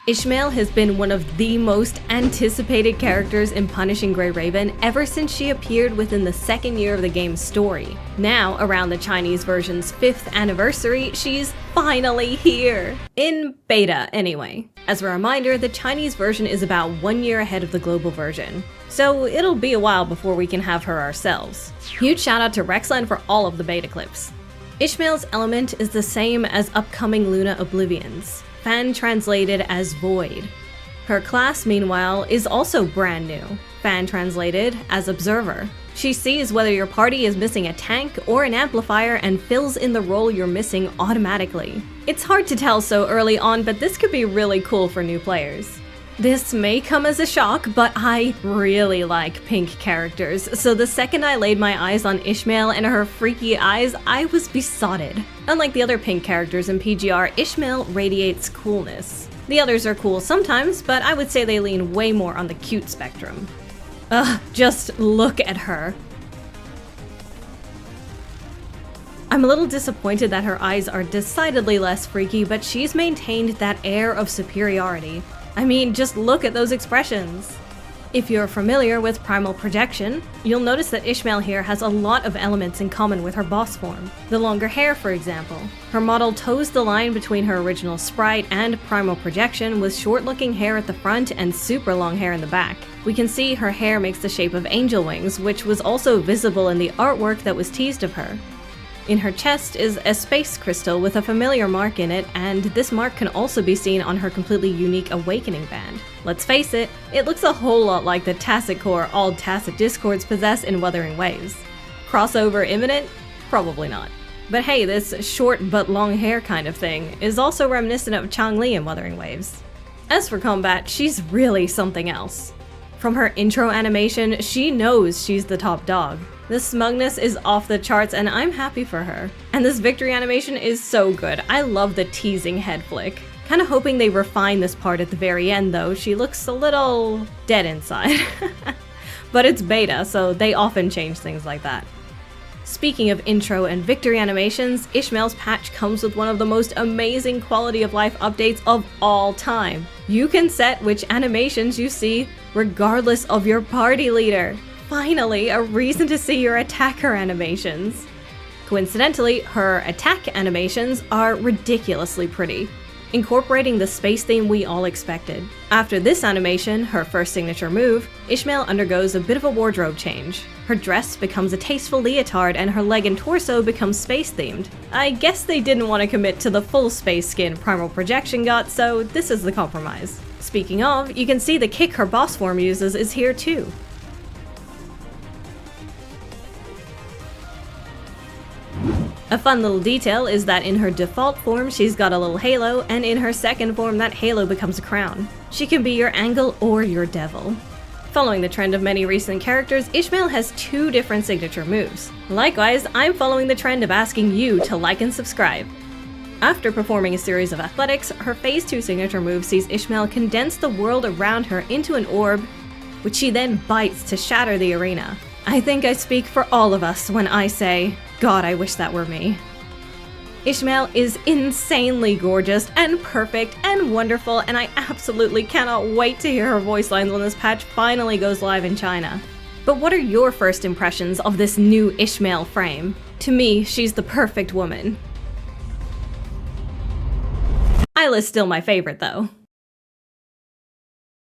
Ishmael has been one of the most anticipated characters in Punishing Grey Raven ever since she appeared within the second year of the game's story. Now, around the Chinese version's 5th anniversary, she's finally here! In beta, anyway. As a reminder, the Chinese version is about 1 year ahead of the global version, so it'll be a while before we can have her ourselves. Huge shout out to Rexland for all of the beta clips. Ishmael's element is the same as upcoming Luna Oblivion's, fan-translated as Void. Her class, meanwhile, is also brand new, fan-translated as Observer. She sees whether your party is missing a tank or an amplifier and fills in the role you're missing automatically. It's hard to tell so early on, but this could be really cool for new players. This may come as a shock, but I really like pink characters, so the second I laid my eyes on Ishmael and her freaky eyes, I was besotted. Unlike the other pink characters in PGR, Ishmael radiates coolness. The others are cool sometimes, but I would say they lean way more on the cute spectrum. Ugh, just look at her. I'm a little disappointed that her eyes are decidedly less freaky, but she's maintained that air of superiority. I mean, just look at those expressions. If you're familiar with Primal projection, you'll notice that Ishmael here has a lot of elements in common with her boss form. The longer hair, for example. Her model toes the line between her original sprite and Primal projection with short-looking hair at the front and super long hair in the back. We can see her hair makes the shape of angel wings, which was also visible in the artwork that was teased of her. In her chest is a space crystal with a familiar mark in it, and this mark can also be seen on her completely unique awakening band. Let's face it, it looks a whole lot like the Tacit core all Tacit Discords possess in Wuthering Waves. Crossover imminent? Probably not. But hey, this short but long hair kind of thing is also reminiscent of Changli in Wuthering Waves. As for combat, she's really something else. From her intro animation, she knows she's the top dog. The smugness is off the charts and I'm happy for her. And this victory animation is so good. I love the teasing head flick. Kinda hoping they refine this part at the very end though. She looks a little dead inside. But it's beta, so they often change things like that. Speaking of intro and victory animations, Ishmael's patch comes with one of the most amazing quality of life updates of all time. You can set which animations you see regardless of your party leader. Finally, a reason to see your attacker animations. Coincidentally, her attack animations are ridiculously pretty, incorporating the space theme we all expected. After this animation, her first signature move, Ishmael undergoes a bit of a wardrobe change. Her dress becomes a tasteful leotard and her leg and torso become space-themed. I guess they didn't want to commit to the full space skin Primal projection got, so this is the compromise. Speaking of, you can see the kick her boss form uses is here too. A fun little detail is that in her default form she's got a little halo, and in her second form that halo becomes a crown. She can be your angel or your devil. Following the trend of many recent characters, Ishmael has 2 different signature moves. Likewise, I'm following the trend of asking you to like and subscribe. After performing a series of athletics, her phase 2 signature move sees Ishmael condense the world around her into an orb, which she then bites to shatter the arena. I think I speak for all of us when I say, God, I wish that were me. Ishmael is insanely gorgeous and perfect and wonderful, and I absolutely cannot wait to hear her voice lines when this patch finally goes live in China. But what are your first impressions of this new Ishmael frame? To me, she's the perfect woman. Isla's still my favorite though.